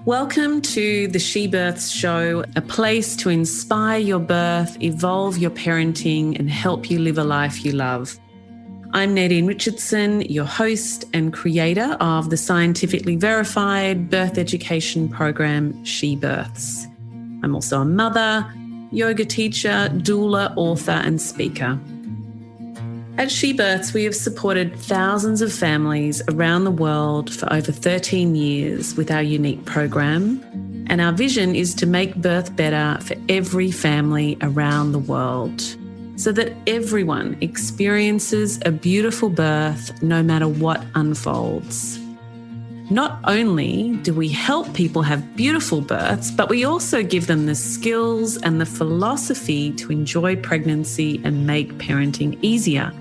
Welcome to the She Births Show, a place to inspire your birth, evolve your parenting, and help you live a life you love. I'm Nadine Richardson, your host and creator of the scientifically verified birth education program, She Births. I'm also a mother, yoga teacher, doula, author, and speaker. At She Births, we have supported thousands of families around the world for over 13 years with our unique program, and our vision is to make birth better for every family around the world so that everyone experiences a beautiful birth no matter what unfolds. Not only do we help people have beautiful births, but we also give them the skills and the philosophy to enjoy pregnancy and make parenting easier.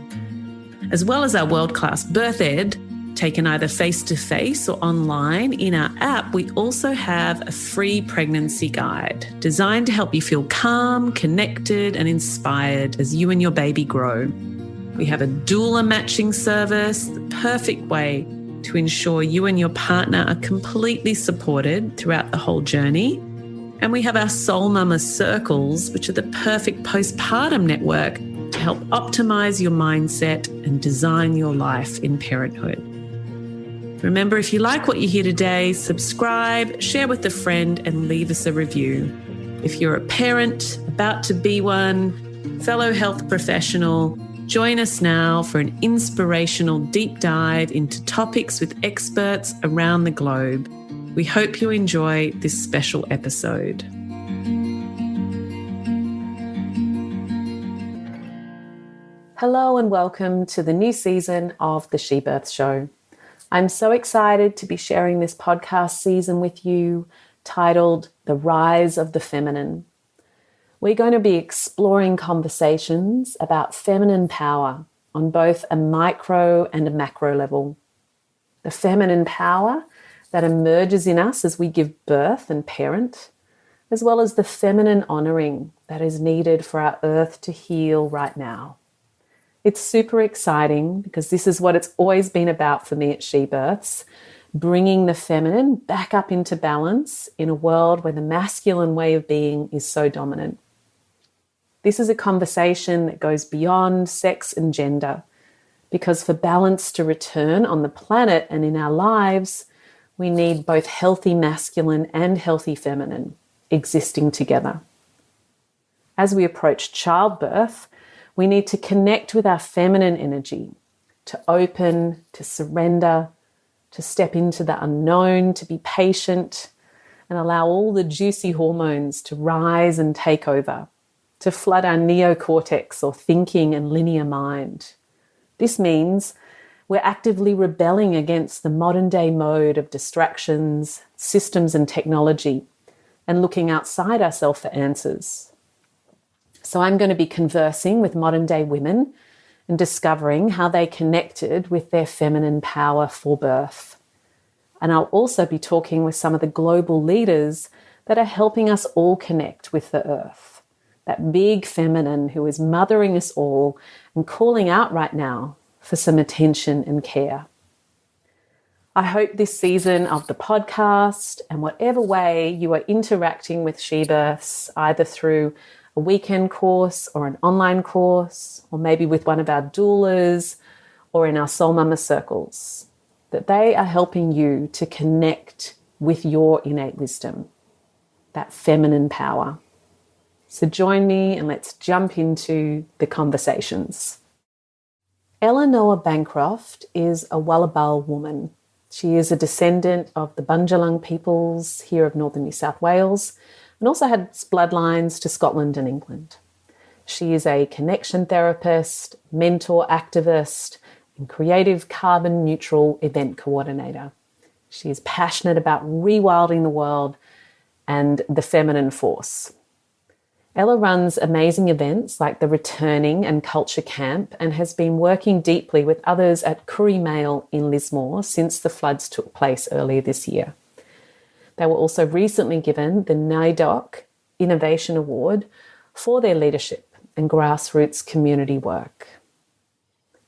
As well as our world-class birth ed, taken either face-to-face or online, in our app, we also have a free pregnancy guide designed to help you feel calm, connected, and inspired as you and your baby grow. We have a doula matching service, the perfect way to ensure you and your partner are completely supported throughout the whole journey. And we have our Soul Mama Circles, which are the perfect postpartum network to help optimize your mindset and design your life in parenthood. Remember, if you like what you hear today, subscribe, share with a friend, and leave us a review. If you're a parent, about to be one, fellow health professional, join us now for an inspirational deep dive into topics with experts around the globe. We hope you enjoy this special episode. Hello and welcome to the new season of the She Births Show. I'm so excited to be sharing this podcast season with you titled The Rise of the Feminine. We're going to be exploring conversations about feminine power on both a micro and a macro level. The feminine power that emerges in us as we give birth and parent, as well as the feminine honouring that is needed for our earth to heal right now. It's super exciting because this is what it's always been about for me at She Births, bringing the feminine back up into balance in a world where the masculine way of being is so dominant. This is a conversation that goes beyond sex and gender, because for balance to return on the planet and in our lives, we need both healthy masculine and healthy feminine existing together. As we approach childbirth, we need to connect with our feminine energy, to open, to surrender, to step into the unknown, to be patient, and allow all the juicy hormones to rise and take over, to flood our neocortex or thinking and linear mind. This means we're actively rebelling against the modern day mode of distractions, systems and technology, and looking outside ourselves for answers. So I'm going to be conversing with modern day women and discovering how they connected with their feminine power for birth. And I'll also be talking with some of the global leaders that are helping us all connect with the earth. That big feminine who is mothering us all and calling out right now for some attention and care. I hope this season of the podcast and whatever way you are interacting with She Births, either through a weekend course or an online course, or maybe with one of our doulas or in our Soul Mama circles, that they are helping you to connect with your innate wisdom, that feminine power. So join me and let's jump into the conversations. Ella Noah Bancroft is a Waalubal woman. She is a descendant of the Bundjalung peoples here of northern New South Wales, and also has bloodlines to Scotland and England. She is a connection therapist, mentor activist, and creative carbon neutral event coordinator. She is passionate about rewilding the world and the feminine force. Ella runs amazing events like the Returning and Culture Camp and has been working deeply with others at Koori Mail in Lismore since the floods took place earlier this year. They were also recently given the NAIDOC Innovation Award for their leadership and grassroots community work.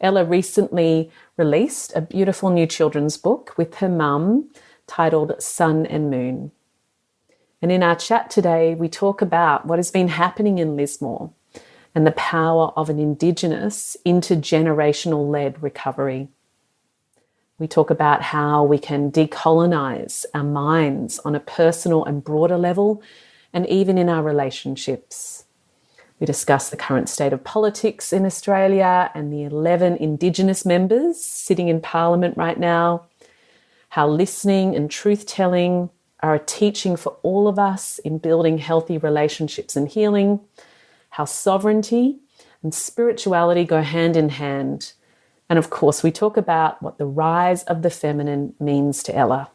Ella recently released a beautiful new children's book with her mum titled Sun and Moon. And in our chat today, we talk about what has been happening in Lismore and the power of an Indigenous intergenerational-led recovery. We talk about how we can decolonise our minds on a personal and broader level, and even in our relationships. We discuss the current state of politics in Australia and the 11 Indigenous members sitting in Parliament right now, how listening and truth-telling are a teaching for all of us in building healthy relationships and healing, how sovereignty and spirituality go hand in hand. And of course, we talk about what the rise of the feminine means to Ella.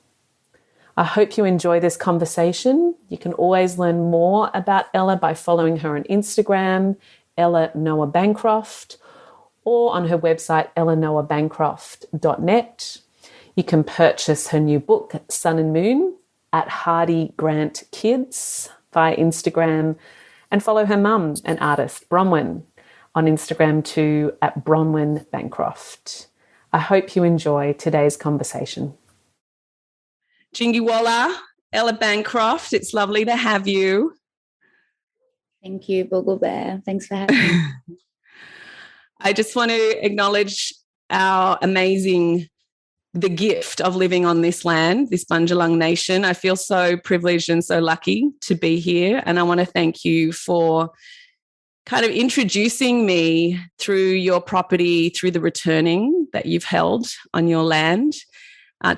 I hope you enjoy this conversation. You can always learn more about Ella by following her on Instagram, Ella Noah Bancroft, or on her website, ellanoahbancroft.net. You can purchase her new book, Sun and Moon, at Hardy Grant Kids via Instagram, and follow her mum, an artist, Bronwyn, on Instagram too, at Bronwyn Bancroft. I hope you enjoy today's conversation. Jingyiwala, Ella Bancroft, it's lovely to have you. Thank you, Waalubal. Thanks for having me. I just want to acknowledge the gift of living on this land, this Bundjalung nation. I feel so privileged and so lucky to be here. And I want to thank you for kind of introducing me through your property, through the returning that you've held on your land,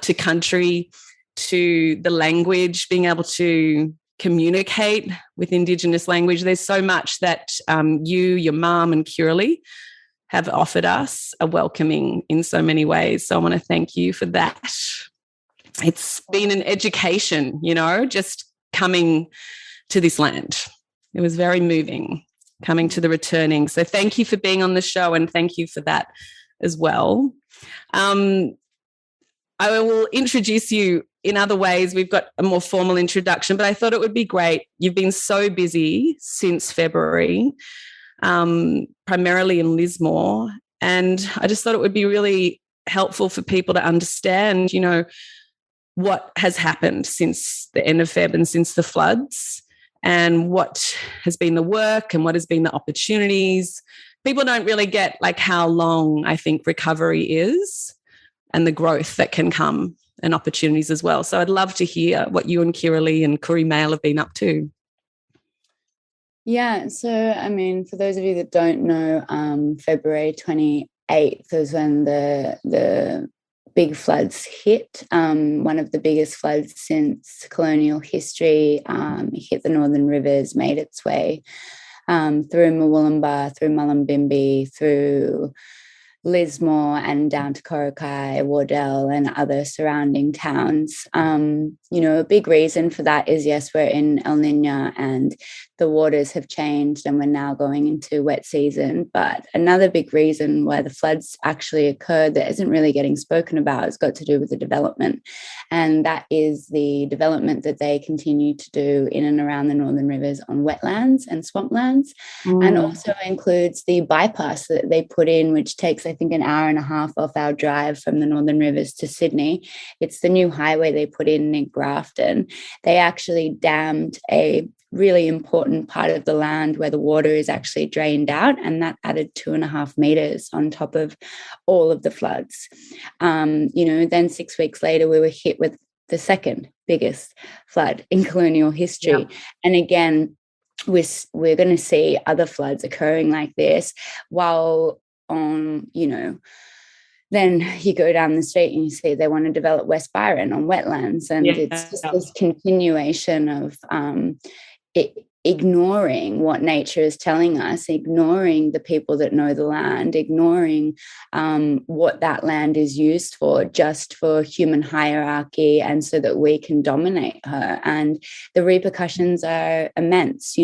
to country, to the language, being able to communicate with Indigenous language. There's so much that you, your mum and Koori have offered us, a welcoming in so many ways. So I want to thank you for that. It's been an education, just coming to this land. It was very moving coming to the returning. So thank you for being on the show, and thank you for that as well. I will introduce you in other ways. We've got a more formal introduction, but I thought it would be great. You've been so busy since February, primarily in Lismore, and I just thought it would be really helpful for people to understand, what has happened since the end of Feb and since the floods, and what has been the work and what has been the opportunities. People don't really get how long I think recovery is and the growth that can come and opportunities as well. So I'd love to hear what you and Koori and Koori Mail have been up to. Yeah, so, for those of you that don't know, February 28th was when the big floods hit, one of the biggest floods since colonial history. It hit the Northern Rivers, made its way through Waalubal, through Mullumbimby, through Lismore and down to Koori, Waalubal and other surrounding towns. A big reason for that is, yes, we're in El Niño and the waters have changed and we're now going into wet season. But another big reason why the floods actually occurred that isn't really getting spoken about has got to do with the development. And that is the development that they continue to do in and around the Northern Rivers on wetlands and swamplands, and also includes the bypass that they put in, which takes, I think, an hour and a half off our drive from the Northern Rivers to Sydney. It's the new highway they put in Grafton. They actually dammed a really important part of the land where the water is actually drained out, and that added 2.5 meters on top of all of the floods. Then 6 weeks later, we were hit with the second biggest flood in colonial history. Yeah. And again, we're going to see other floods occurring like this while then you go down the street and you see they want to develop West Byron on wetlands. And it's just this continuation of ignoring what nature is telling us, ignoring the people that know the land, ignoring what that land is used for, just for human hierarchy and so that we can dominate her. And the repercussions are immense.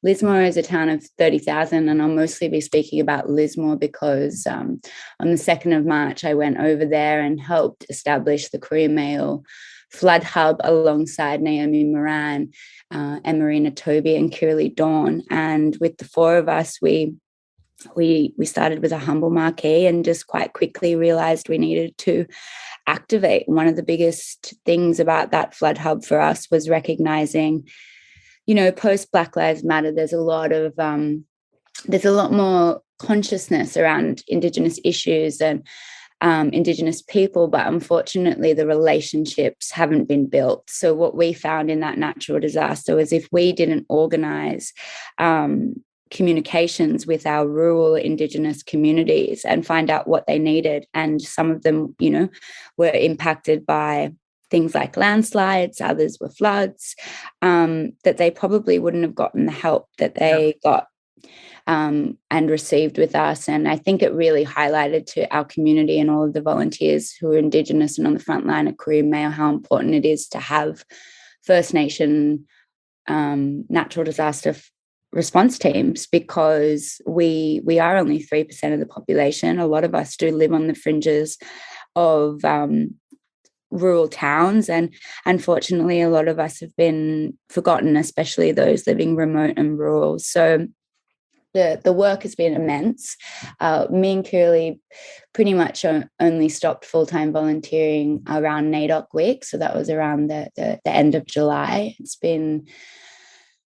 Lismore is a town of 30,000, and I'll mostly be speaking about Lismore because on the 2nd of March, I went over there and helped establish the Koori Mail Flood Hub alongside Naomi Moran, Marina Toby and Kirli Dawn. And with the four of us, we we started with a humble marquee and just quite quickly realised we needed to activate. One of the biggest things about that flood hub for us was recognising, post Black Lives Matter, there's a lot more consciousness around Indigenous issues and Indigenous people, but unfortunately the relationships haven't been built. So what we found in that natural disaster was if we didn't organise communications with our rural Indigenous communities and find out what they needed, and some of them, were impacted by things like landslides, others were floods, that they probably wouldn't have gotten the help that they got and received with us. And I think it really highlighted to our community and all of the volunteers who are Indigenous and on the front line at Koori Mail how important it is to have First Nation natural disaster response teams, because we are only 3% of the population. A lot of us do live on the fringes of rural towns, and unfortunately a lot of us have been forgotten, especially those living remote and rural. So the work has been immense. Me and Koori pretty much only stopped full-time volunteering around NAIDOC week, so that was around the end of July. It's been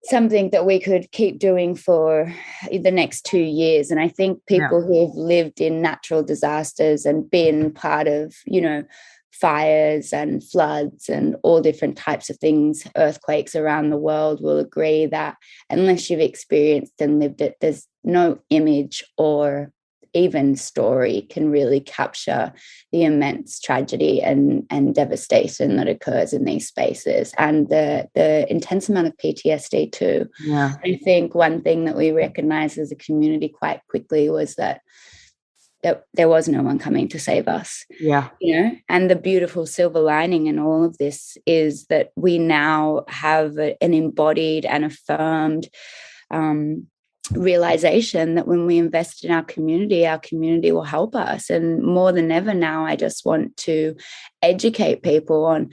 something that we could keep doing for the next 2 years. And I think people who have lived in natural disasters and been part of, fires and floods and all different types of things, earthquakes around the world, will agree that unless you've experienced and lived it, there's no image or even story can really capture the immense tragedy and devastation that occurs in these spaces, and the intense amount of PTSD too. Yeah. I think one thing that we recognized as a community quite quickly was that there was no one coming to save us. Yeah. And the beautiful silver lining in all of this is that we now have an embodied and affirmed realization that when we invest in our community will help us. And more than ever now, I just want to educate people on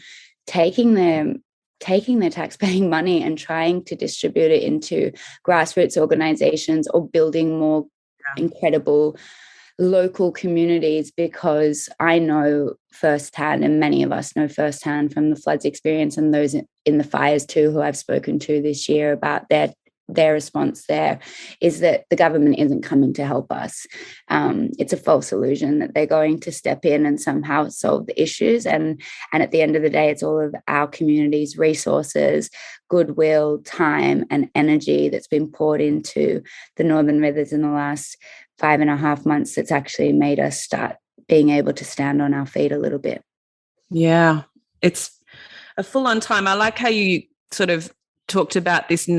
taking their tax-paying money and trying to distribute it into grassroots organizations or building more incredible local communities, because I know firsthand, and many of us know firsthand from the floods experience and those in the fires too, who I've spoken to this year about their response there, is that the government isn't coming to help us. It's a false illusion that they're going to step in and somehow solve the issues. And at the end of the day, it's all of our community's resources, goodwill, time, and energy that's been poured into the Northern Rivers in the last 5.5 months that's actually made us start being able to stand on our feet a little bit. Yeah, it's a full-on time. I like how you sort of talked about this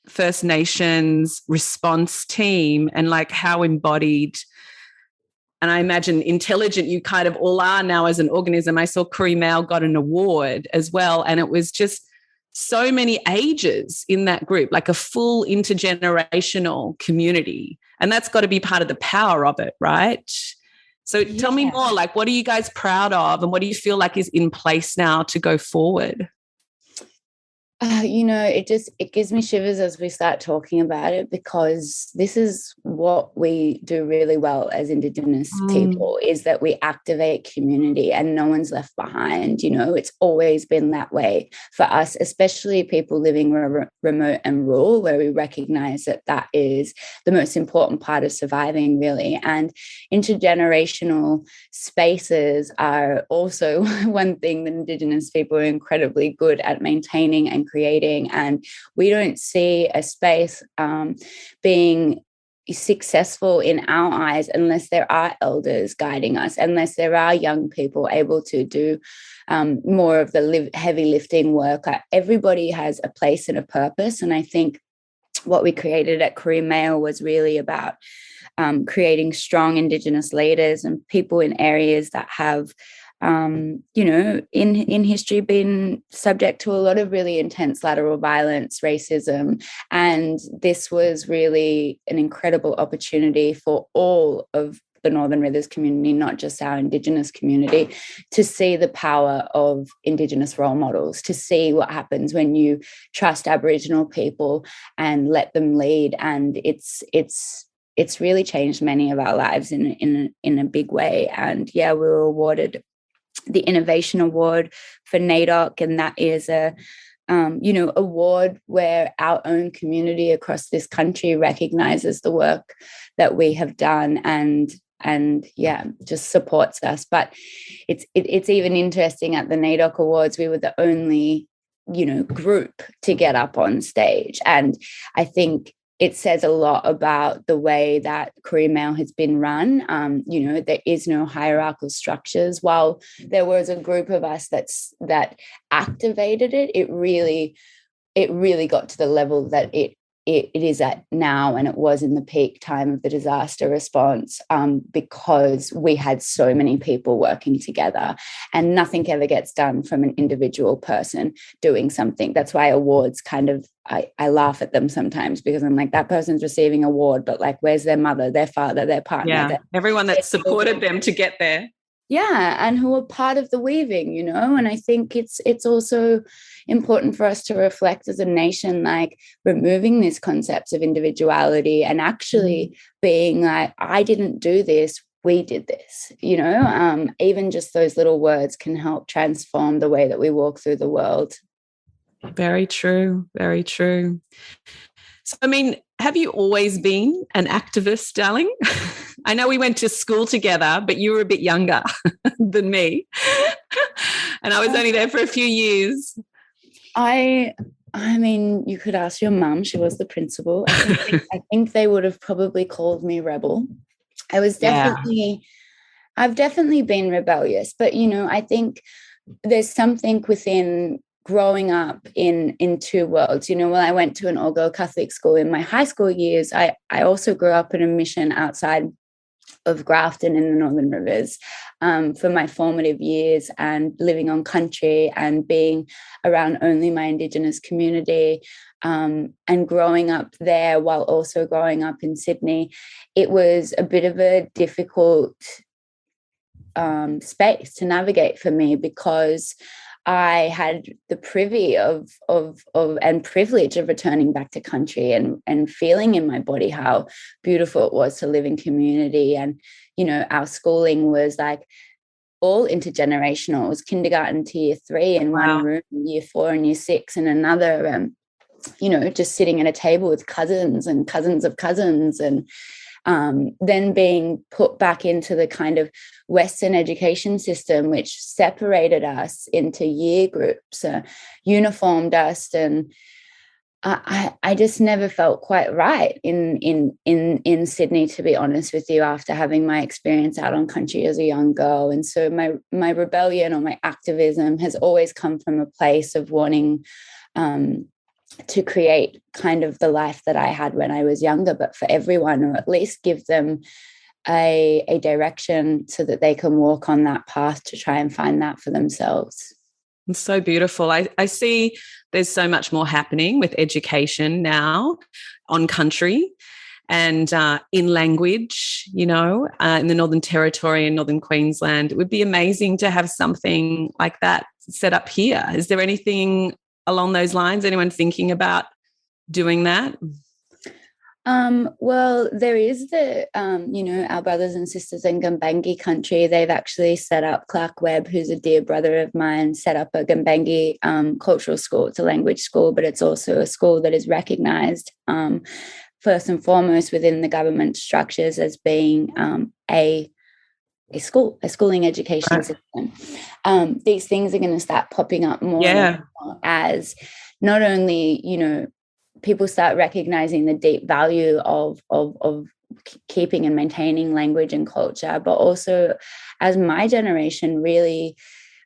First Nations response team and like how embodied, and I imagine intelligent you kind of all are now as an organism. I saw Koori Mail got an award as well, and it was just so many ages in that group, like a full intergenerational community. And that's got to be part of the power of it, right? So tell me more, like, what are you guys proud of and what do you feel like is in place now to go forward? It gives me shivers as we start talking about it, because this is what we do really well as Indigenous people, is that we activate community and no one's left behind. It's always been that way for us, especially people living remote and rural, where we recognize that is the most important part of surviving, really. And intergenerational spaces are also one thing that Indigenous people are incredibly good at maintaining and creating, and we don't see a space being successful in our eyes unless there are elders guiding us, unless there are young people able to do more of the heavy lifting work. Everybody has a place and a purpose, and I think what we created at Koori Mail was really about creating strong Indigenous leaders and people in areas that have in history been subject to a lot of really intense lateral violence, racism. And this was really an incredible opportunity for all of the Northern Rivers community, not just our Indigenous community, to see the power of Indigenous role models, to see what happens when you trust Aboriginal people and let them lead. And it's it's really changed many of our lives in a big way. And yeah, we were awarded the Innovation Award for NAIDOC, and that is a award where our own community across this country recognizes the work that we have done and yeah, just supports us. But it's even interesting, at the NAIDOC Awards, we were the only, group to get up on stage. And I think it says a lot about the way that Koori Mail has been run. There is no hierarchical structures. While there was a group of us that activated it, it really got to the level that it is at now, and it was in the peak time of the disaster response, because we had so many people working together, and nothing ever gets done from an individual person doing something. That's why awards I laugh at them sometimes, because I'm like, that person's receiving an award, but like, where's their mother, their father, their partner? Yeah, everyone that supported them to get there. Yeah, and who are part of the weaving, and I think it's also important for us to reflect as a nation, like removing this concept of individuality and actually being like, I didn't do this, we did this, even just those little words can help transform the way that we walk through the world. Very true, very true. So, I mean, have you always been an activist, darling? I know we went to school together, but you were a bit younger than me. And I was only there for a few years. I mean, you could ask your mum. She was the principal. I think they would have probably called me rebel. I've definitely been rebellious. But, I think there's something within growing up in two worlds. When I went to an all-girl Catholic school in my high school years, I also grew up in a mission outside of Grafton in the Northern Rivers for my formative years, and living on country and being around only my Indigenous community, and growing up there while also growing up in Sydney. It was a bit of a difficult space to navigate for me, because I had the privy of and privilege of returning back to country and feeling in my body how beautiful it was to live in community. And, our schooling was like all intergenerational. It was kindergarten to year 3 in one room, year 4 and year 6 in another. Just sitting at a table with cousins and cousins of cousins, and then being put back into the kind of Western education system, which separated us into year groups, uniformed us, and I just never felt quite right in Sydney, to be honest with you, after having my experience out on country as a young girl. And so my rebellion or my activism has always come from a place of wanting to create kind of the life that I had when I was younger, but for everyone, or at least give them a direction so that they can walk on that path to try and find that for themselves. It's so beautiful. I see there's so much more happening with education now on country and in language, in the Northern Territory and Northern Queensland. It would be amazing to have something like that set up here. Is there anything along those lines? Anyone thinking about doing that? Well, there is our brothers and sisters in Gumbaynggirr country. They've actually set up, Clark Webb, who's a dear brother of mine, set up a Gumbaynggirr cultural school. It's a language school, but it's also a school that is recognised first and foremost within the government structures as being a schooling education system. These things are going to start popping up more and more as not only, people start recognizing the deep value of keeping and maintaining language and culture, but also as my generation, really,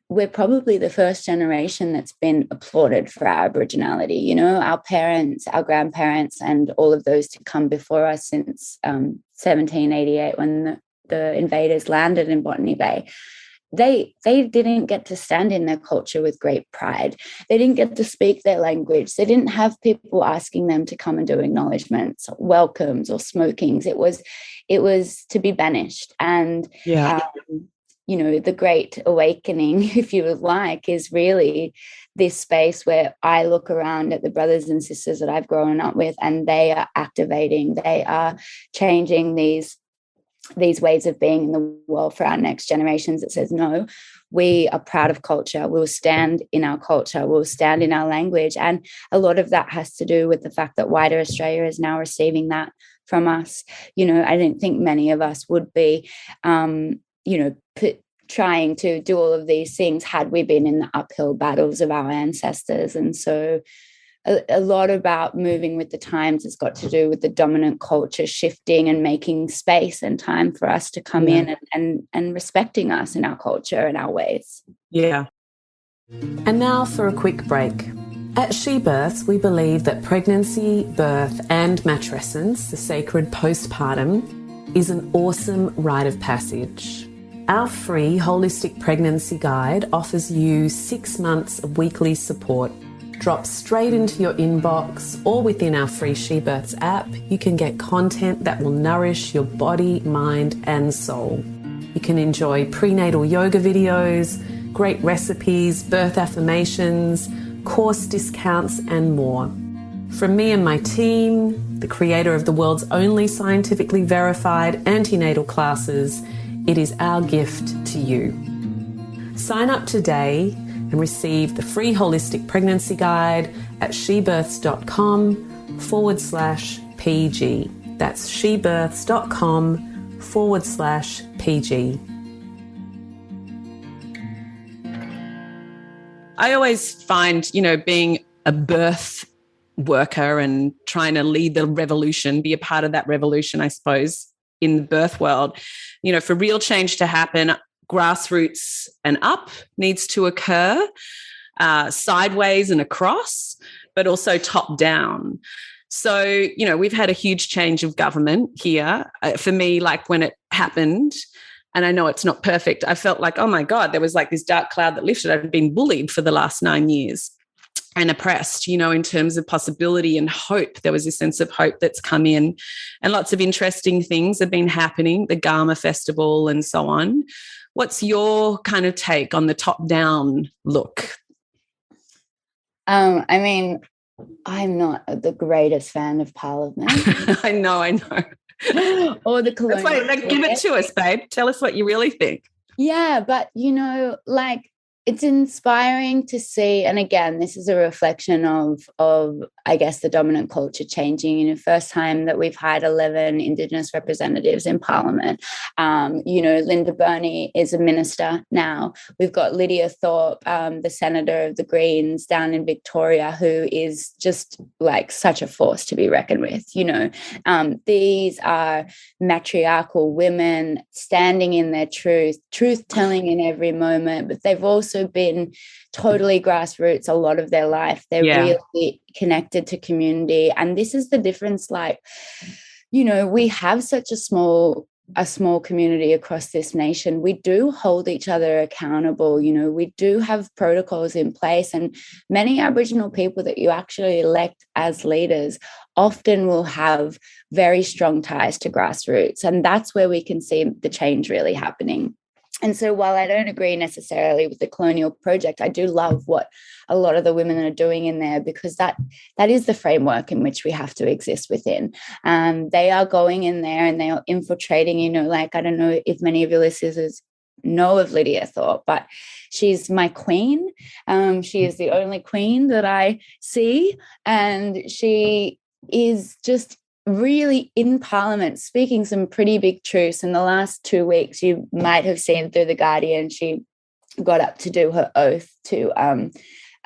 we're probably the first generation that's been applauded for our Aboriginality. Our parents, our grandparents, and all of those to come before us since 1788, when the invaders landed in Botany Bay. They didn't get to stand in their culture with great pride. They didn't get to speak their language. They didn't have people asking them to come and do acknowledgements, welcomes, or smokings. It was to be banished. And the Great Awakening, if you would like, is really this space where I look around at the brothers and sisters that I've grown up with, and they are activating, they are changing these ways of being in the world for our next generations. That says, no, we are proud of culture. We'll stand in our culture. We'll stand in our language. And a lot of that has to do with the fact that wider Australia is now receiving that from us. I don't think many of us would be, trying to do all of these things had we been in the uphill battles of our ancestors. And so a lot about moving with the times has got to do with the dominant culture shifting and making space and time for us to come in and respecting us in our culture and our ways. Yeah. And now for a quick break. At She Births, we believe that pregnancy, birth, and matrescence, the sacred postpartum, is an awesome rite of passage. Our free holistic pregnancy guide offers you 6 months of weekly support. Drop straight into your inbox, or within our free She Births app, you can get content that will nourish your body, mind, and soul. You can enjoy prenatal yoga videos, great recipes, birth affirmations, course discounts, and more. From me and my team, the creator of the world's only scientifically verified antenatal classes, it is our gift to you. Sign up today and receive the free holistic pregnancy guide at shebirths.com/PG. That's shebirths.com/PG. I always find, being a birth worker and trying to lead the revolution, be a part of that revolution, I suppose, in the birth world, for real change to happen, grassroots and up needs to occur, sideways and across, but also top down. So, we've had a huge change of government here. For me, like when it happened, and I know it's not perfect, I felt like, oh my God, there was like this dark cloud that lifted. I've been bullied for the last 9 years and oppressed, in terms of possibility and hope. There was a sense of hope that's come in, and lots of interesting things have been happening, the Garma Festival and so on. What's your kind of take on the top-down look? I'm not the greatest fan of Parliament. I know. Or the colonial. That's why, give it to us, babe. Tell us what you really think. Yeah, but, it's inspiring to see, and again, this is a reflection of I guess the dominant culture changing. First time that we've had 11 Indigenous representatives in Parliament. Linda Burney is a minister now. We've got Lydia Thorpe, the senator of the Greens down in Victoria, who is just like such a force to be reckoned with. These are matriarchal women standing in their truth telling in every moment, but they've also been totally grassroots a lot of their life. They're really connected to community. And this is the difference. We have such a small community across this nation. We do hold each other accountable. We do have protocols in place, and many Aboriginal people that you actually elect as leaders often will have very strong ties to grassroots. And that's where we can see the change really happening. And so while I don't agree necessarily with the colonial project, I do love what a lot of the women are doing in there, because that is the framework in which we have to exist within. They are going in there and they are infiltrating, I don't know if many of your listeners know of Lydia Thorpe, but she's my queen. She is the only queen that I see, and she is just really in Parliament speaking some pretty big truths. In the last 2 weeks, you might have seen through The Guardian, she got up to do her oath to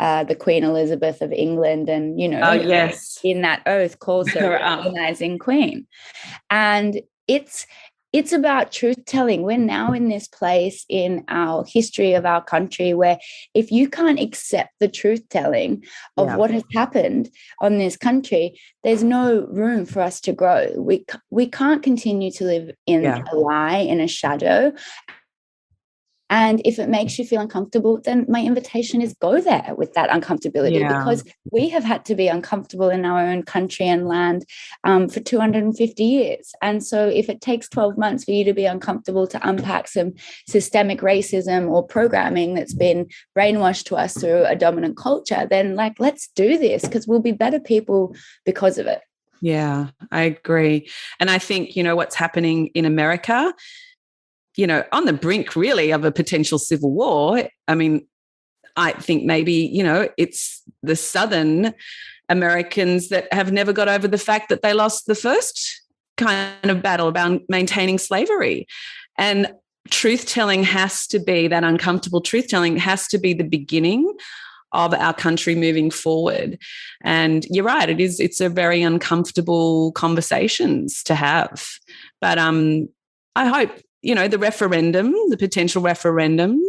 the Queen Elizabeth of England, and in that oath calls her a recognizing queen. And it's about truth telling. We're now in this place in our history of our country where if you can't accept the truth telling of what has happened on this country, there's no room for us to grow. We can't continue to live in a lie, in a shadow. And if it makes you feel uncomfortable, then my invitation is go there with that uncomfortability, because we have had to be uncomfortable in our own country and land for 250 years. And so if it takes 12 months for you to be uncomfortable to unpack some systemic racism or programming that's been brainwashed to us through a dominant culture, then like, let's do this, because we'll be better people because of it. Yeah, I agree. And I think, what's happening in America, on the brink really of a potential civil war. I mean, I think maybe, it's the Southern Americans that have never got over the fact that they lost the first kind of battle about maintaining slavery. And truth-telling has to be, that uncomfortable truth-telling has to be the beginning of our country moving forward. And you're right, it's a very uncomfortable conversations to have. But I hope, the potential referendum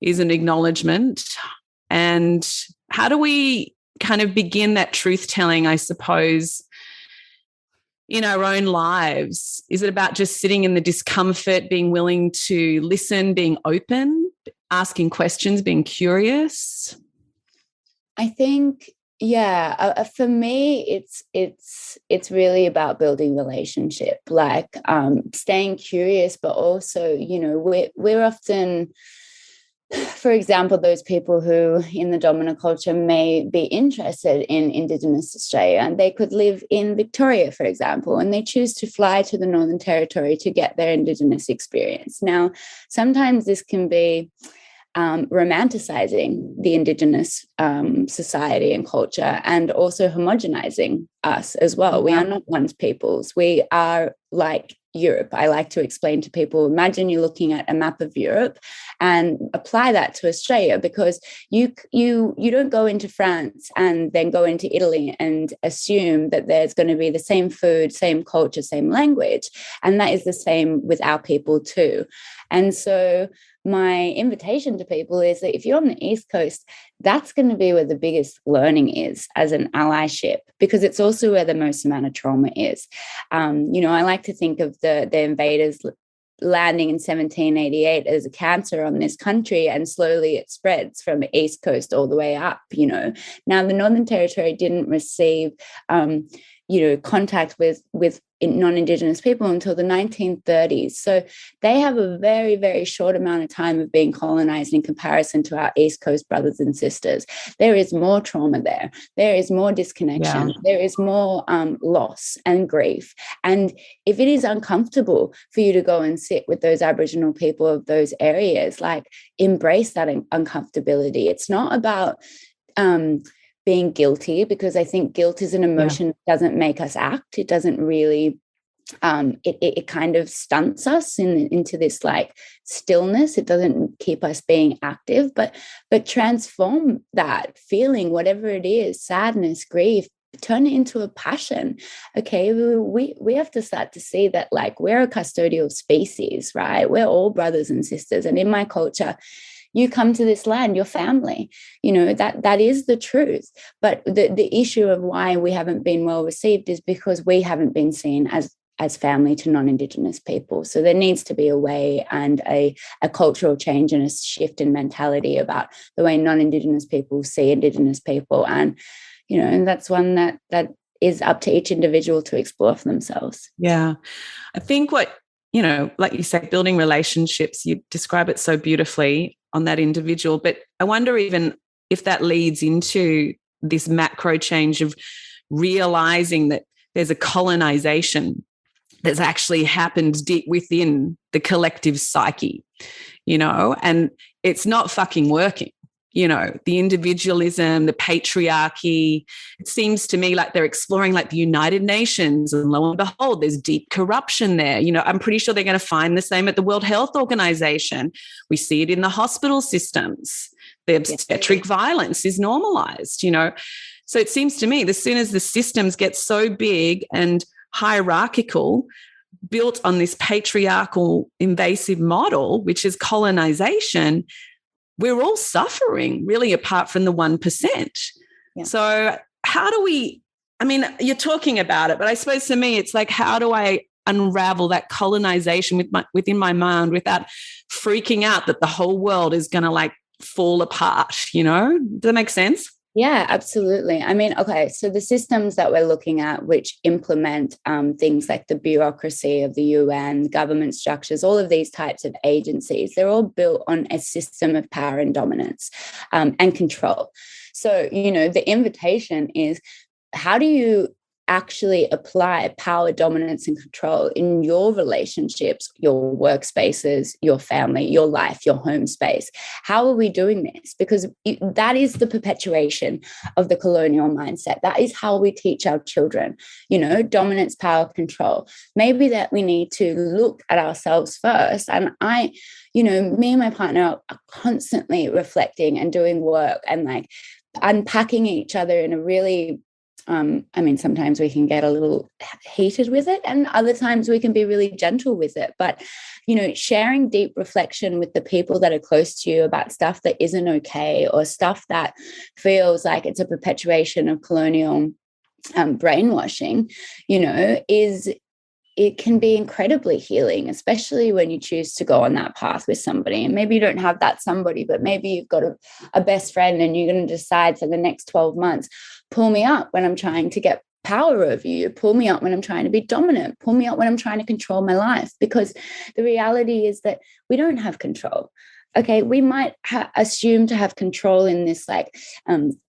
is an acknowledgement. And how do we kind of begin that truth-telling, I suppose, in our own lives? Is it about just sitting in the discomfort, being willing to listen, being open, asking questions, being curious? I think, for me, it's really about building relationship, like staying curious, but also, we're often, for example, those people who in the dominant culture may be interested in Indigenous Australia, and they could live in Victoria, for example, and they choose to fly to the Northern Territory to get their Indigenous experience. Now, sometimes this can be romanticizing the Indigenous society and culture, and also homogenizing us as well. We are not one peoples. We are like Europe. I like to explain to people, imagine you're looking at a map of Europe and apply that to Australia, because you don't go into France and then go into Italy and assume that there's going to be the same food, same culture, same language. And that is the same with our people too. And so my invitation to people is that if you're on the East Coast, that's going to be where the biggest learning is as an allyship, because it's also where the most amount of trauma is. I like to think of the invaders landing in 1788 as a cancer on this country, and slowly it spreads from the East Coast all the way up. Now the Northern Territory didn't receive contact with non-Indigenous people until the 1930s. So they have a very, very short amount of time of being colonized in comparison to our East Coast brothers and sisters. There is more trauma there. There is more disconnection. There is more loss and grief. And if it is uncomfortable for you to go and sit with those Aboriginal people of those areas, like, embrace that uncomfortability. It's not about being guilty, because I think guilt is an emotion that doesn't make us act. It doesn't really, it kind of stunts us into this like stillness. It doesn't keep us being active, but transform that feeling, whatever it is, sadness, grief, turn it into a passion. Okay, we have to start to see that, like, we're a custodial species, right? We're all brothers and sisters. And in my culture, you come to this land, your family, that is the truth. But the issue of why we haven't been well received is because we haven't been seen as family to non-Indigenous people. So there needs to be a way and a cultural change and a shift in mentality about the way non-Indigenous people see Indigenous people. And, and that's one that is up to each individual to explore for themselves. Yeah. I think like you say, building relationships, you describe it so beautifully on that individual, but I wonder even if that leads into this macro change of realizing that there's a colonization that's actually happened deep within the collective psyche, and it's not fucking working. The individualism, the patriarchy, it seems to me like they're exploring like the United Nations, and lo and behold, there's deep corruption there. I'm pretty sure they're going to find the same at the World Health Organization. We see it in the hospital systems. The obstetric violence is normalized, So it seems to me, as soon as the systems get so big and hierarchical, built on this patriarchal invasive model, which is colonization, we're all suffering, really, apart from the 1%. Yeah. So how do we, you're talking about it, but I suppose for me, it's like, how do I unravel that colonization within my mind without freaking out that the whole world is going to like fall apart, you know? Does that make sense? Yeah, absolutely. I mean, okay, so the systems that we're looking at, which implement things like the bureaucracy of the UN, government structures, all of these types of agencies, they're all built on a system of power and dominance and control. So, you know, the invitation is, how do you actually apply power, dominance, and control in your relationships, your workspaces, your family, your life, your home space? How are we doing this? Because that is the perpetuation of the colonial mindset. That is how we teach our children, you know, dominance, power, control. Maybe that we need to look at ourselves first. And you know, me and my partner are constantly reflecting and doing work and like unpacking each other in a really I mean, sometimes we can get a little heated with it, and other times we can be really gentle with it. But, you know, sharing deep reflection with the people that are close to you about stuff that isn't okay, or stuff that feels like it's a perpetuation of colonial brainwashing, you know, it can be incredibly healing, especially when you choose to go on that path with somebody. And maybe you don't have that somebody, but maybe you've got a best friend and you're going to decide for the next 12 months, pull me up when I'm trying to get power over you, pull me up when I'm trying to be dominant, pull me up when I'm trying to control my life. Because the reality is that we don't have control. Okay, we might assume to have control in this like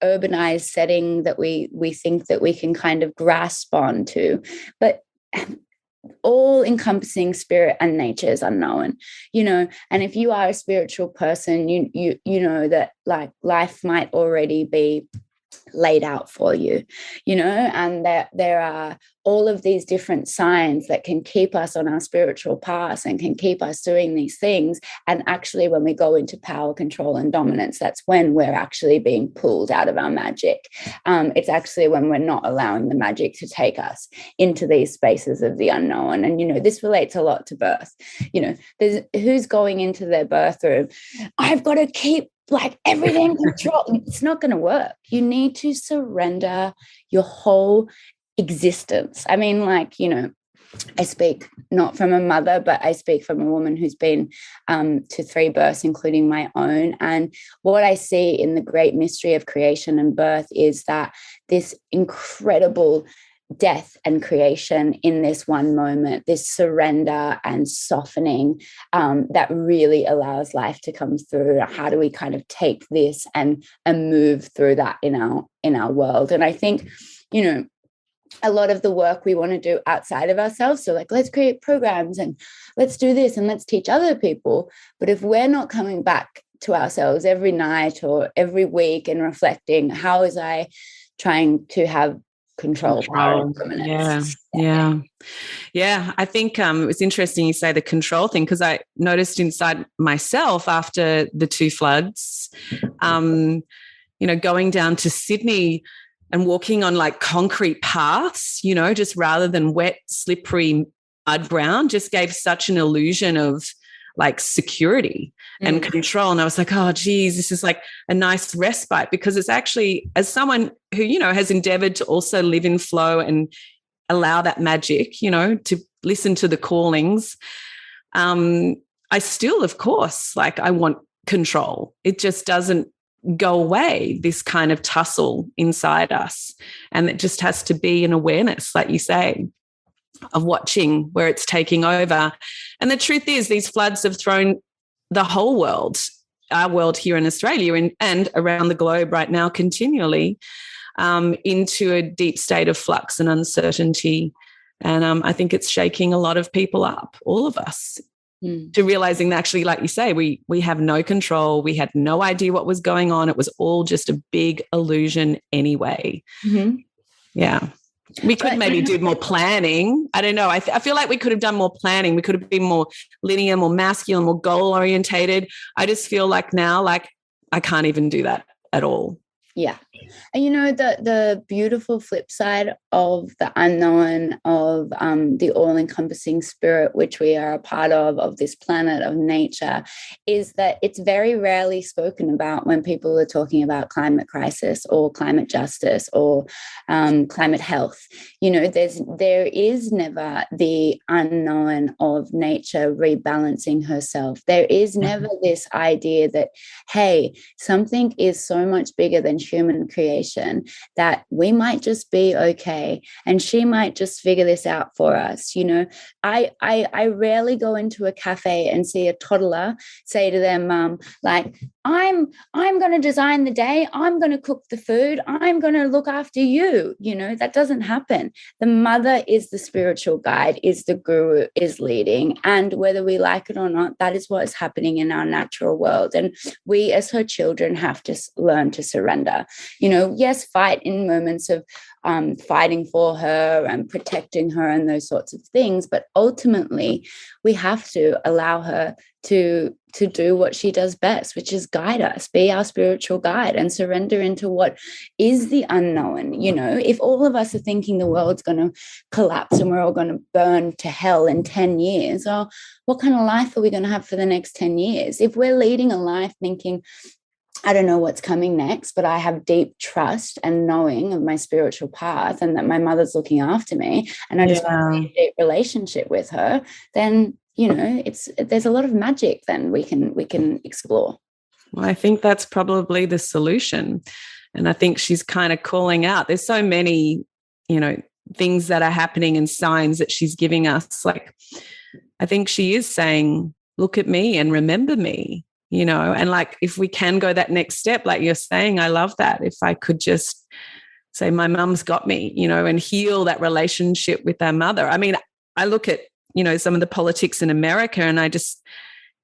urbanized setting that we think that we can kind of grasp onto, but all encompassing spirit and nature is unknown, you know. And if you are a spiritual person, you know that like life might already be laid out for you, you know, and that there are all of these different signs that can keep us on our spiritual path and can keep us doing these things. And actually, when we go into power, control, and dominance, that's when we're actually being pulled out of our magic. It's actually when we're not allowing the magic to take us into these spaces of the unknown. And, you know, this relates a lot to birth. You know, there's who's going into their birth room, I've got to keep like everything control. It's not going to work. You need to surrender your whole existence. I mean, like, you know, I speak not from a mother, but I speak from a woman who's been to 3 births, including my own. And what I see in the great mystery of creation and birth is that this incredible death and creation in this one moment, this surrender and softening that really allows life to come through. How do we kind of take this and move through that in our world? And I think, you know, a lot of the work we want to do outside of ourselves, so like, let's create programs and let's do this and let's teach other people. But if we're not coming back to ourselves every night or every week and reflecting, how is I trying to have control. Yeah. I think it's interesting you say the control thing, because I noticed inside myself after the 2 floods, you know, going down to Sydney and walking on like concrete paths, you know, just rather than wet, slippery mud ground, just gave such an illusion of like security and control. And I was like, oh, geez, this is like a nice respite, because it's actually, as someone who, you know, has endeavored to also live in flow and allow that magic, you know, to listen to the callings, I still, of course, like I want control. It just doesn't go away, this kind of tussle inside us. And it just has to be an awareness, like you say, of watching where it's taking over. And the truth is, these floods have thrown the whole world, our world here in Australia and around the globe right now continually, into a deep state of flux and uncertainty. And I think it's shaking a lot of people up, all of us, to realizing that actually, like you say, we have no control. We had no idea what was going on. It was all just a big illusion anyway. Mm-hmm. Yeah. We could maybe do more planning. I don't know. I feel like we could have done more planning. We could have been more linear, more masculine, more goal orientated. I just feel like now, like I can't even do that at all. Yeah. And the beautiful flip side of the unknown, of the all-encompassing spirit which we are a part of this planet, of nature, is that it's very rarely spoken about when people are talking about climate crisis or climate justice or climate health. There is never the unknown of nature rebalancing herself. There is never this idea that, hey, something is so much bigger than human creation that we might just be okay and she might just figure this out for us. I rarely go into a cafe and see a toddler say to their mum, like, I'm going to design the day, I'm going to cook the food, I'm going to look after you. That doesn't happen. The mother is the spiritual guide, is the guru, is leading, and whether we like it or not, that is what is happening in our natural world. And we as her children have to learn to surrender. Yes, fight in moments of fighting for her and protecting her and those sorts of things, but ultimately we have to allow her to do what she does best, which is guide us, be our spiritual guide, and surrender into what is the unknown. If all of us are thinking the world's going to collapse and we're all going to burn to hell in 10 years, what kind of life are we going to have for the next 10 years? If we're leading a life thinking, I don't know what's coming next, but I have deep trust and knowing of my spiritual path and that my mother's looking after me and I just want to be a deep relationship with her, then, there's a lot of magic then we can explore. Well, I think that's probably the solution. And I think she's kind of calling out. There's so many, things that are happening and signs that she's giving us. Like, I think she is saying, look at me and remember me. And like, if we can go that next step, like you're saying, I love that. If I could just say, my mum's got me, and heal that relationship with our mother. I mean, I look at, some of the politics in America and I just,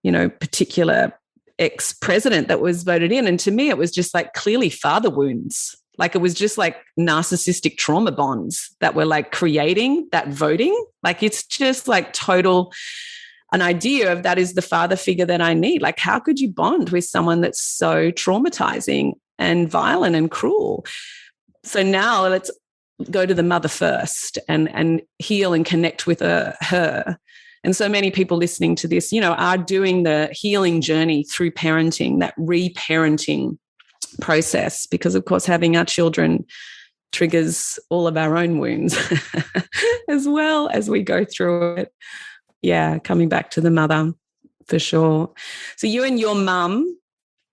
particular ex-president that was voted in. And to me, it was just like clearly father wounds. Like it was just like narcissistic trauma bonds that were like creating that voting. Like it's just like total an idea of that is the father figure that I need. Like, how could you bond with someone that's so traumatizing and violent and cruel? So now let's go to the mother first and heal and connect with her. And so many people listening to this, are doing the healing journey through parenting, that reparenting process, because of course having our children triggers all of our own wounds as well as we go through it. Yeah, coming back to the mother for sure. So you and your mum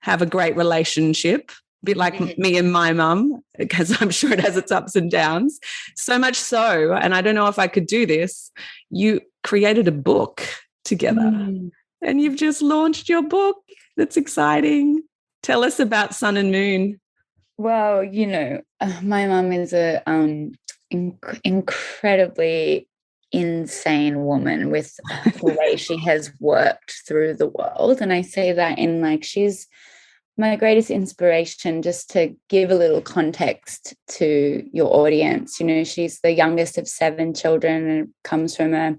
have a great relationship, a bit like me and my mum, because I'm sure it has its ups and downs. So much so, and I don't know if I could do this, you created a book together and you've just launched your book. That's exciting. Tell us about Sun and Moon. Well, my mum is a incredibly insane woman with the way she has worked through the world. And I say that in like, she's my greatest inspiration. Just to give a little context to your audience, she's the youngest of 7 children and comes from a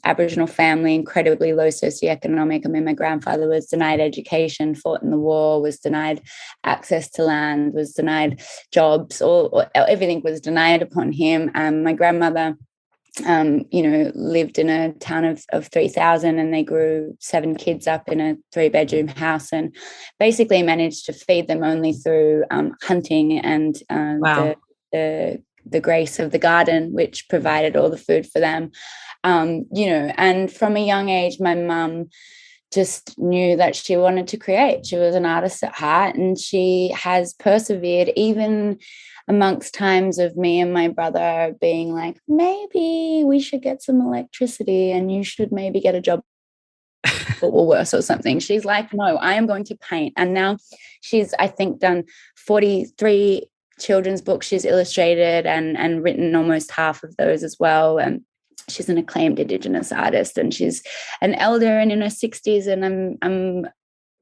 Aboriginal family, incredibly low socioeconomic. I mean, my grandfather was denied education, fought in the war, was denied access to land, was denied jobs, or everything was denied upon him. My grandmother lived in a town of 3,000 and they grew 7 kids up in a 3-bedroom house and basically managed to feed them only through hunting and Wow. the grace of the garden, which provided all the food for them. And from a young age, my mum just knew that she wanted to create. She was an artist at heart and she has persevered even amongst times of me and my brother being like, maybe we should get some electricity and you should maybe get a job or worse or something. She's like, no, I am going to paint. And now she's, I think, done 43 children's books she's illustrated and written almost half of those as well. And she's an acclaimed Indigenous artist and she's an elder and in her 60s. And I'm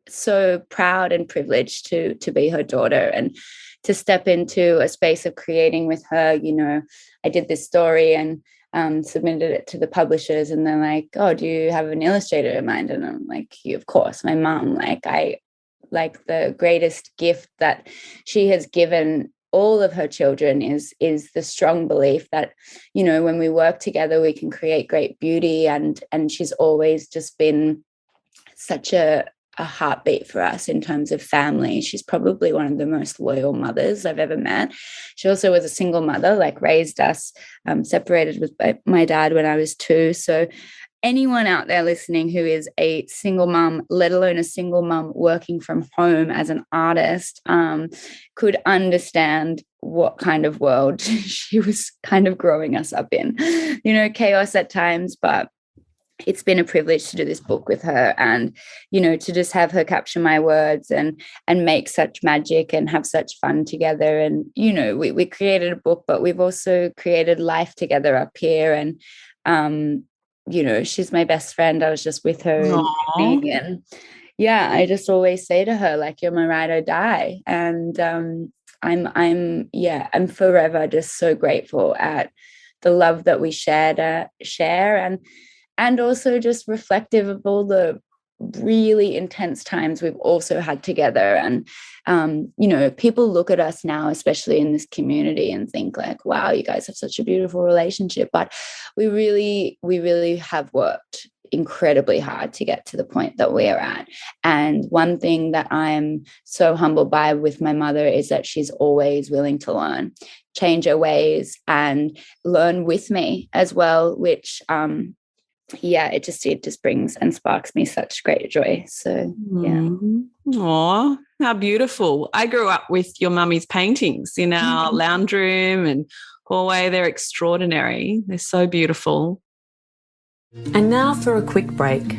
so proud and privileged to be her daughter and to step into a space of creating with her. I did this story and submitted it to the publishers and they're like, oh, do you have an illustrator in mind? And I'm like, of course, my mom. Like, I like the greatest gift that she has given all of her children is the strong belief that, you know, when we work together, we can create great beauty. And she's always just been such a heartbeat for us in terms of family. She's probably one of the most loyal mothers I've ever met. She also was a single mother, like raised us, separated with my dad when I was 2. So anyone out there listening who is a single mum, let alone a single mum working from home as an artist, could understand what kind of world she was kind of growing us up in. You know, chaos at times, but it's been a privilege to do this book with her, and, you know, to just have her capture my words and make such magic and have such fun together. And, you know, we created a book, but we've also created life together up here. And, you know, she's my best friend. I was just with her and yeah, I just always say to her, like, you're my ride or die. And I'm forever just so grateful at the love that we share, and also just reflective of all the really intense times we've also had together. And, you know, people look at us now, especially in this community, and think like, wow, you guys have such a beautiful relationship. But we really have worked incredibly hard to get to the point that we are at. And one thing that I'm so humbled by with my mother is that she's always willing to learn, change her ways, and learn with me as well, which, yeah, it just brings and sparks me such great joy. So yeah. Aw, how beautiful. I grew up with your mummy's paintings in our lounge room and hallway. They're extraordinary. They're so beautiful. And now for a quick break.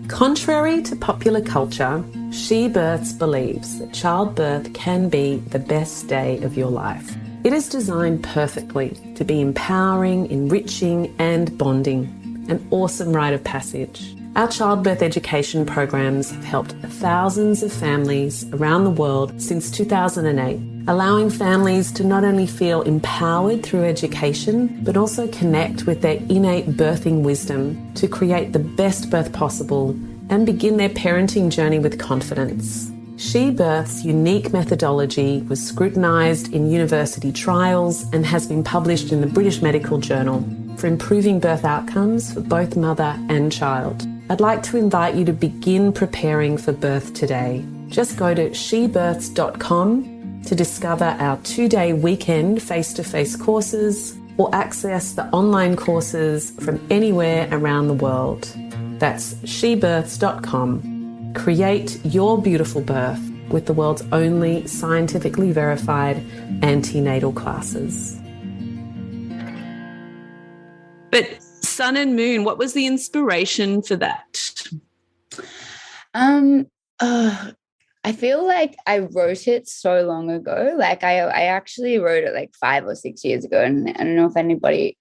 Contrary to popular culture, She Births believes that childbirth can be the best day of your life. It is designed perfectly to be empowering, enriching, and bonding. An awesome rite of passage. Our childbirth education programs have helped thousands of families around the world since 2008, allowing families to not only feel empowered through education, but also connect with their innate birthing wisdom to create the best birth possible and begin their parenting journey with confidence. She Birth's unique methodology was scrutinised in university trials and has been published in the British Medical Journal for improving birth outcomes for both mother and child. I'd like to invite you to begin preparing for birth today. Just go to shebirths.com to discover our 2-day weekend face-to-face courses or access the online courses from anywhere around the world. That's shebirths.com. Create your beautiful birth with the world's only scientifically verified antenatal classes. But Sun and Moon, what was the inspiration for that? I feel like I wrote it so long ago. Like I actually wrote it like 5 or 6 years ago. And I don't know if anybody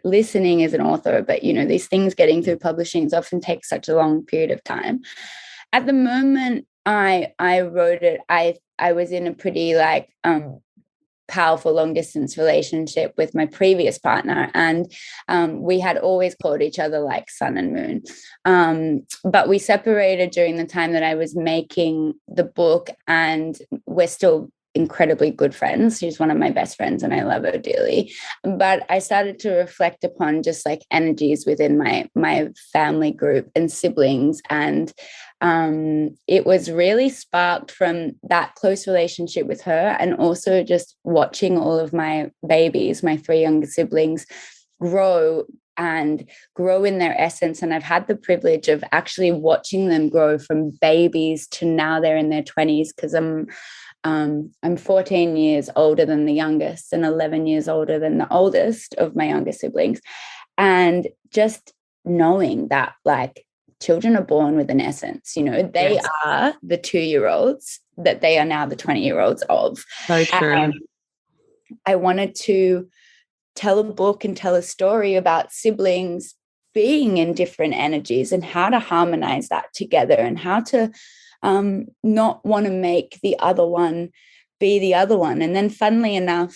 listening is an author, but, you know, these things getting through publishing often take such a long period of time. At the moment I wrote it, I was in a pretty like powerful long distance relationship with my previous partner, and we had always called each other like sun and moon, but we separated during the time that I was making the book, and we're still incredibly good friends. She's one of my best friends and I love her dearly. But I started to reflect upon just like energies within my family group and siblings, and it was really sparked from that close relationship with her, and also just watching all of my babies, my 3 younger siblings, grow in their essence. And I've had the privilege of actually watching them grow from babies to now they're in their 20s, because I'm 14 years older than the youngest and 11 years older than the oldest of my younger siblings. And just knowing that like children are born with an essence, you know, they Yes. are the 2-year-olds that they are now the 20-year-olds of. So true. I wanted to tell a book and tell a story about siblings being in different energies and how to harmonize that together, and how to not want to make the other one be the other one. And then funnily enough,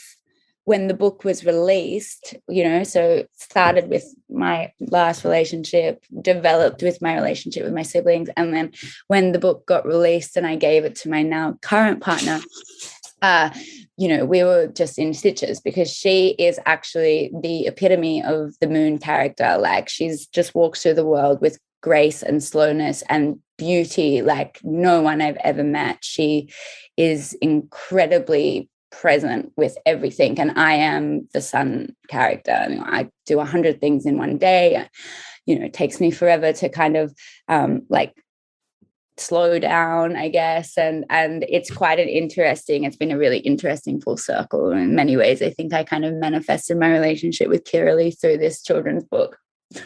when the book was released, so it started with my last relationship, developed with my relationship with my siblings, and then when the book got released and I gave it to my now current partner, we were just in stitches, because she is actually the epitome of the moon character. Like, she's just walks through the world with grace and slowness and beauty like no one I've ever met. She is incredibly present with everything, and I am the sun character. I do 100 things in one day. It takes me forever to kind of slow down, I guess, and it's it's been a really interesting full circle in many ways. I think I kind of manifested my relationship with Kiralee through this children's book.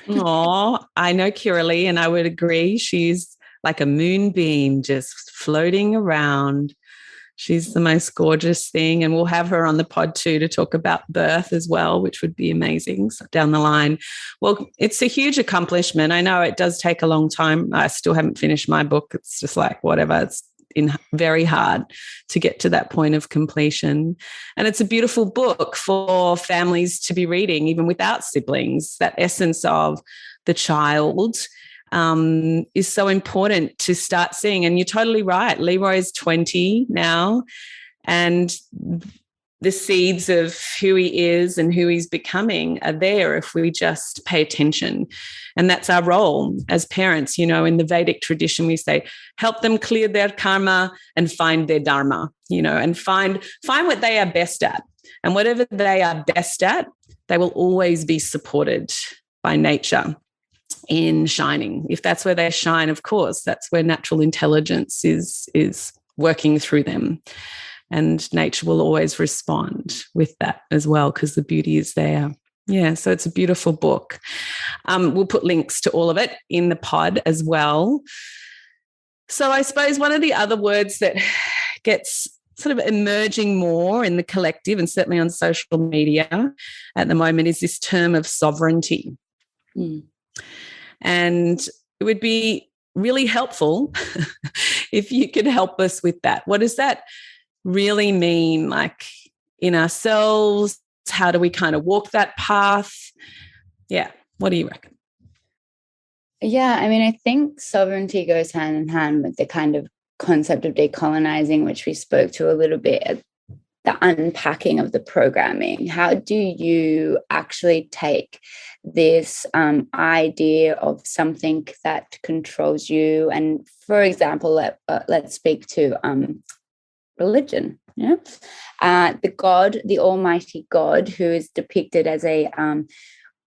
Oh, I know Kiralee, and I would agree. She's like a moonbeam just floating around. She's the most gorgeous thing, and we'll have her on the pod too to talk about birth as well, which would be amazing down the line. Well, it's a huge accomplishment. I know it does take a long time. I still haven't finished my book. It's just like whatever. It's very hard to get to that point of completion. And it's a beautiful book for families to be reading, even without siblings. That essence of the child is so important to start seeing. And you're totally right. Leroy's 20 now, and the seeds of who he is and who he's becoming are there if we just pay attention. And that's our role as parents. In the Vedic tradition, we say, help them clear their karma and find their dharma, and find what they are best at. And whatever they are best at, they will always be supported by nature in shining. If that's where they shine, of course, that's where natural intelligence is working through them. And nature will always respond with that as well, because the beauty is there. Yeah, so it's a beautiful book. We'll put links to all of it in the pod as well. So I suppose one of the other words that gets sort of emerging more in the collective, and certainly on social media at the moment, is this term of sovereignty. And it would be really helpful if you could help us with that. What does that really mean, like in ourselves? How do we kind of walk that path? Yeah. What do you reckon? Yeah, I think sovereignty goes hand in hand with the kind of concept of decolonizing, which we spoke to a little bit at the unpacking of the programming. How do you actually take this idea of something that controls you? And for example, let's speak to religion. The God, the Almighty God, who is depicted as a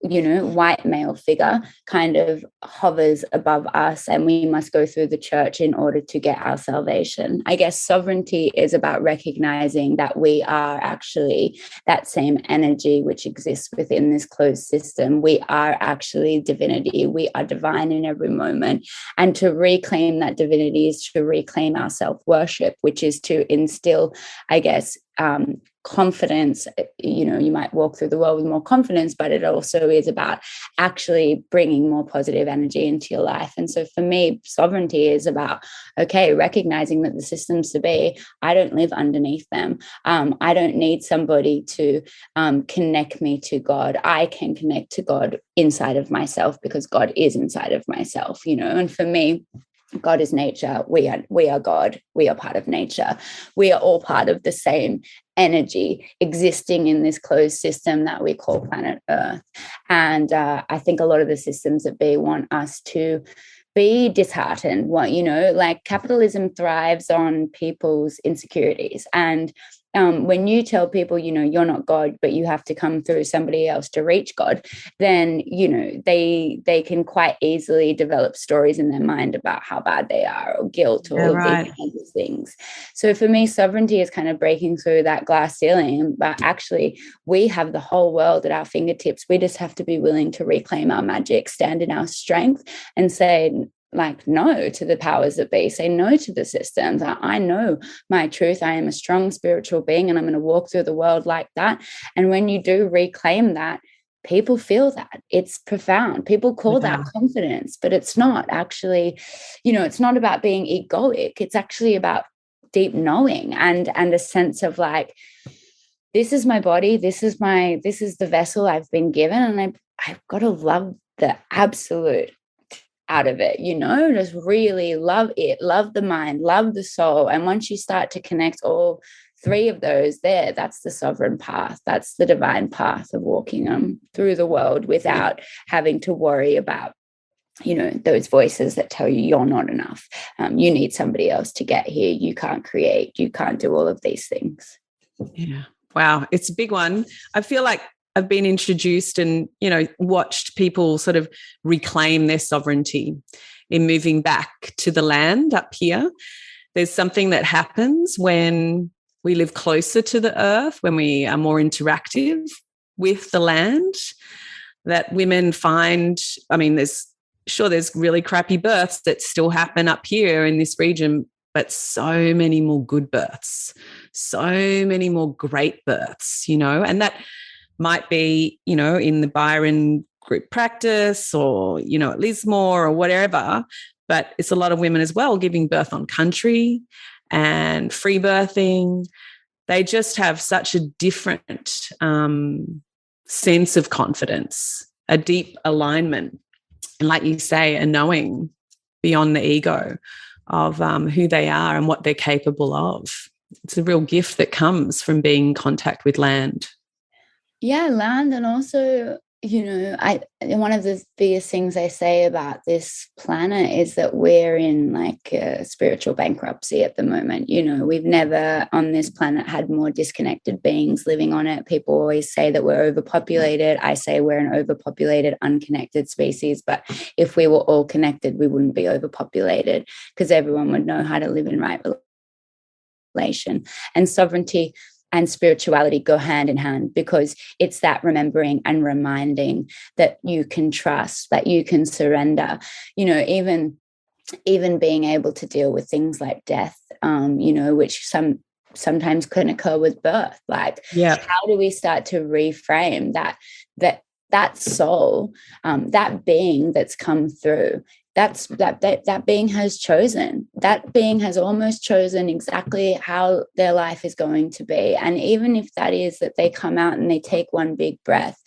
white male figure, kind of hovers above us, and we must go through the church in order to get our salvation. I guess sovereignty is about recognizing that we are actually that same energy which exists within this closed system. We are actually divinity. We are divine in every moment. And to reclaim that divinity is to reclaim our self-worship, which is to instill, I guess, confidence. You might walk through the world with more confidence, but it also is about actually bringing more positive energy into your life. And so for me, sovereignty is about, recognizing that the systems to be, I don't live underneath them. I don't need somebody to connect me to God. I can connect to God inside of myself, because God is inside of myself, and for me, God is nature. We are God. We are part of nature. We are all part of the same energy existing in this closed system that we call planet Earth. And I think a lot of the systems that be want us to be disheartened. Like capitalism thrives on people's insecurities. And when you tell people, you're not God, but you have to come through somebody else to reach God, then, they can quite easily develop stories in their mind about how bad they are, or guilt, or all these kinds of things. So for me, sovereignty is kind of breaking through that glass ceiling, but actually we have the whole world at our fingertips. We just have to be willing to reclaim our magic, stand in our strength, and say, no to the powers that be, say no to the systems. I know my truth. I am a strong spiritual being, and I'm going to walk through the world like that. And when you do reclaim that, people feel that. It's profound. People call that confidence, but it's not actually, it's not about being egoic. It's actually about deep knowing and a sense of this is my body, this is the vessel I've been given, and I've got to love the absolute out of it, just really love it, love the mind, love the soul. And once you start to connect all three of those there, that's the sovereign path, that's the divine path of walking through the world without having to worry about those voices that tell you you're not enough, you need somebody else to get here, you can't create, you can't do all of these things. Yeah. Wow. It's a big one. I feel like I've been introduced and, watched people sort of reclaim their sovereignty in moving back to the land up here. There's something that happens when we live closer to the earth, when we are more interactive with the land, that women find, there's really crappy births that still happen up here in this region, but so many more good births, so many more great births, and that might be, in the Byron group practice or, at Lismore or whatever, but it's a lot of women as well giving birth on country and free birthing. They just have such a different sense of confidence, a deep alignment, and like you say, a knowing beyond the ego of who they are and what they're capable of. It's a real gift that comes from being in contact with land. Yeah, land. And also, one of the biggest things I say about this planet is that we're in like a spiritual bankruptcy at the moment. We've never on this planet had more disconnected beings living on it. People always say that we're overpopulated. I say we're an overpopulated, unconnected species. But if we were all connected, we wouldn't be overpopulated, because everyone would know how to live in right relation. And sovereignty and spirituality go hand in hand, because it's that remembering and reminding that you can trust, that you can surrender, even being able to deal with things like death, which sometimes can occur with birth. Like, how do we start to reframe that soul, that being that's come through? That being has chosen. That being has almost chosen exactly how their life is going to be. And even if that is that they come out and they take one big breath,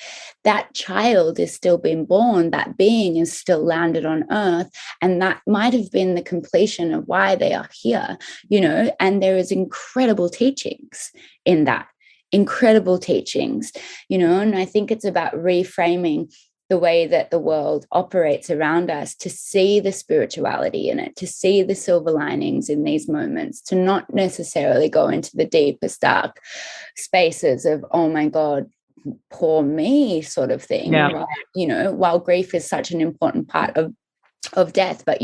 that child is still being born. That being is still landed on earth. And that might have been the completion of why they are here, and there is incredible teachings in that. Incredible teachings, and I think it's about reframing the way that the world operates around us, to see the spirituality in it, to see the silver linings in these moments, to not necessarily go into the deepest dark spaces of, oh my God, poor me sort of thing. Yeah. While grief is such an important part of death, but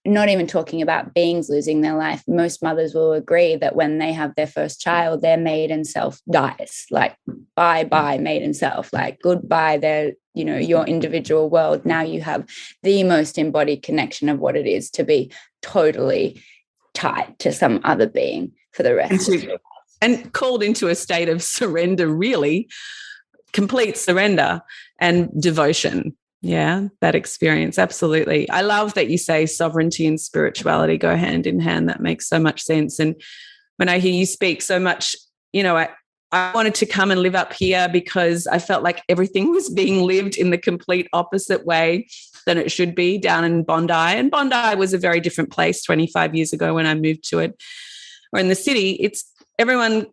not even talking about beings losing their life, most mothers will agree that when they have their first child, their maiden self dies. Like, bye maiden self, like goodbye their your individual world. Now you have the most embodied connection of what it is to be totally tied to some other being for the rest of your life, and called into a state of surrender, really complete surrender and devotion. Yeah, that experience. Absolutely. I love that you say sovereignty and spirituality go hand in hand. That makes so much sense. And when I hear you speak so much, I wanted to come and live up here because I felt like everything was being lived in the complete opposite way than it should be down in Bondi. And Bondi was a very different place 25 years ago when I moved to it. Or in the city, everyone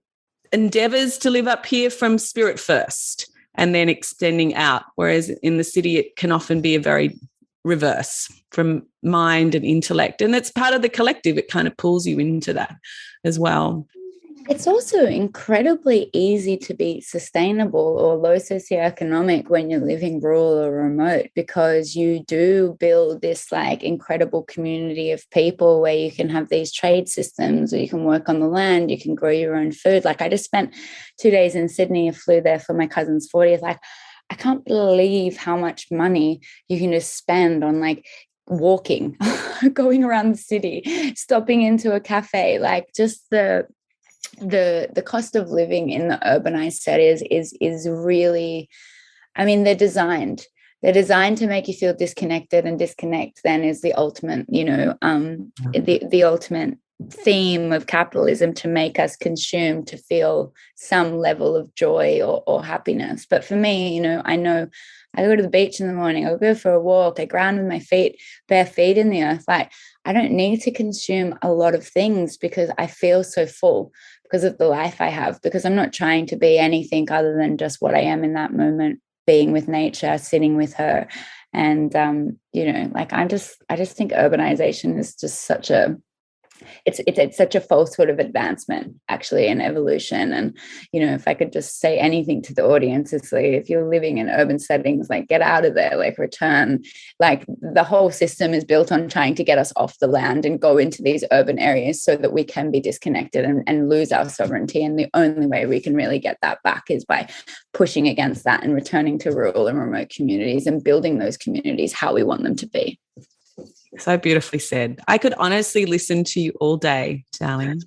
endeavors to live up here from spirit first and then extending out, whereas in the city it can often be a very reverse from mind and intellect. And that's part of the collective. It kind of pulls you into that as well. It's also incredibly easy to be sustainable or low socioeconomic when you're living rural or remote, because you do build this like incredible community of people where you can have these trade systems, or you can work on the land, you can grow your own food. Like, I just spent 2 days in Sydney. I flew there for my cousin's 40th. Like, I can't believe how much money you can just spend on like walking, going around the city, stopping into a cafe, like just the cost of living in the urbanized settings is really, I mean, they're designed to make you feel disconnected, and disconnect then is the ultimate, the ultimate theme of capitalism to make us consume to feel some level of joy or happiness. But for me, I know I go to the beach in the morning, I'll go for a walk, I ground with my feet, bare feet in the earth. Like, I don't need to consume a lot of things because I feel so full because of the life I have, because I'm not trying to be anything other than just what I am in that moment, being with nature, sitting with her. And, I just think urbanization is just such it's such a falsehood of advancement, actually, in evolution. And, if I could just say anything to the audience, it's like, if you're living in urban settings, like, get out of there, like, return. Like, the whole system is built on trying to get us off the land and go into these urban areas so that we can be disconnected and lose our sovereignty. And the only way we can really get that back is by pushing against that and returning to rural and remote communities and building those communities how we want them to be. So beautifully said. I could honestly listen to you all day, darling.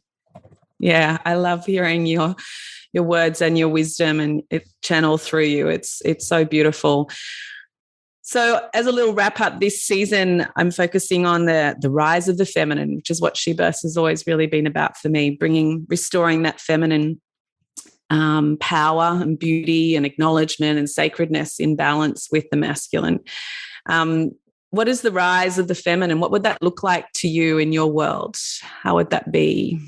Yeah, I love hearing your words and your wisdom and it channel through you. It's so beautiful. So as a little wrap up this season, I'm focusing on the rise of the feminine, which is what She Births has always really been about for me, restoring that feminine power and beauty and acknowledgement and sacredness in balance with the masculine. What is the rise of the feminine? What would that look like to you in your world? How would that be?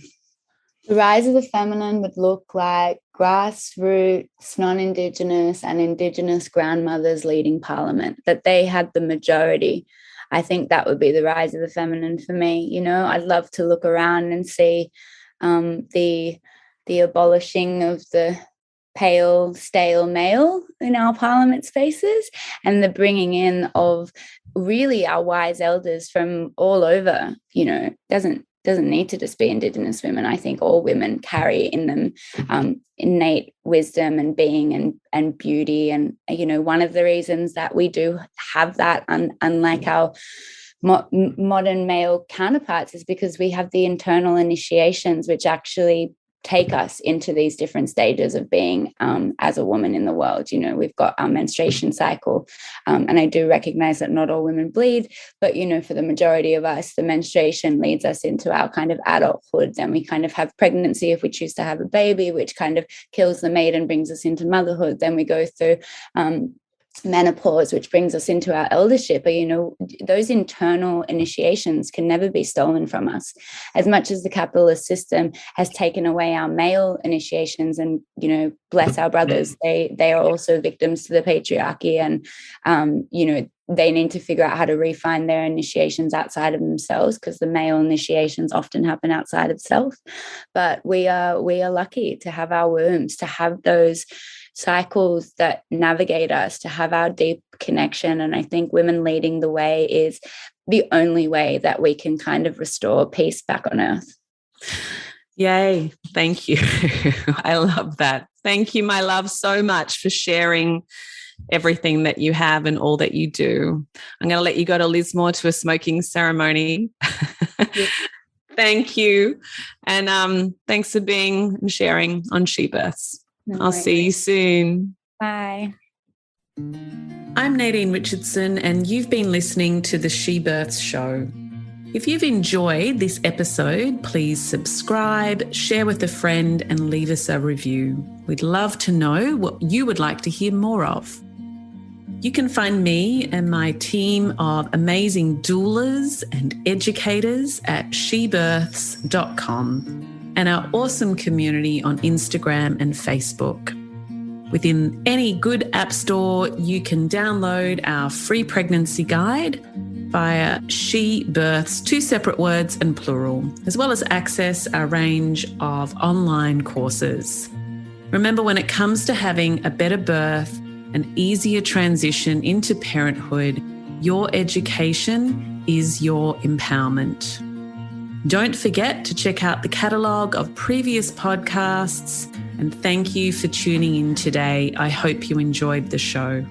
The rise of the feminine would look like grassroots, non-Indigenous and Indigenous grandmothers leading parliament, that they had the majority. I think that would be the rise of the feminine for me. I'd love to look around and see the abolishing of the pale, stale male in our parliament spaces and the bringing in of really our wise elders from all over. Doesn't need to just be Indigenous women. I think all women carry in them innate wisdom and being and beauty. And, one of the reasons that we do have that, unlike our modern male counterparts, is because we have the internal initiations which actually take us into these different stages of being as a woman in the world. We've got our menstruation cycle, and I do recognize that not all women bleed, but for the majority of us, the menstruation leads us into our kind of adulthood. Then we kind of have pregnancy if we choose to have a baby, which kind of kills the maid and brings us into motherhood. Then we go through menopause, which brings us into our eldership. But those internal initiations can never be stolen from us. As much as the capitalist system has taken away our male initiations, and bless our brothers, they are also victims to the patriarchy, and they need to figure out how to refine their initiations outside of themselves, because the male initiations often happen outside of self. But we are lucky to have our wombs, to have those cycles that navigate us, to have our deep connection. And I think women leading the way is the only way that we can kind of restore peace back on earth. Yay. Thank you. I love that. Thank you, my love, so much for sharing everything that you have and all that you do. I'm going to let you go to Lismore to a smoking ceremony. Yes. Thank you. And thanks for being and sharing on She Births. No I'll see you soon. Bye. I'm Nadine Richardson, and you've been listening to the She Births Show. If you've enjoyed this episode, please subscribe, share with a friend, and leave us a review. We'd love to know what you would like to hear more of. You can find me and my team of amazing doulas and educators at shebirths.com. and our awesome community on Instagram and Facebook. Within any good app store, you can download our free pregnancy guide via She Births, 2 separate words and plural, as well as access a range of online courses. Remember, when it comes to having a better birth, an easier transition into parenthood, your education is your empowerment. Don't forget to check out the catalogue of previous podcasts, and thank you for tuning in today. I hope you enjoyed the show.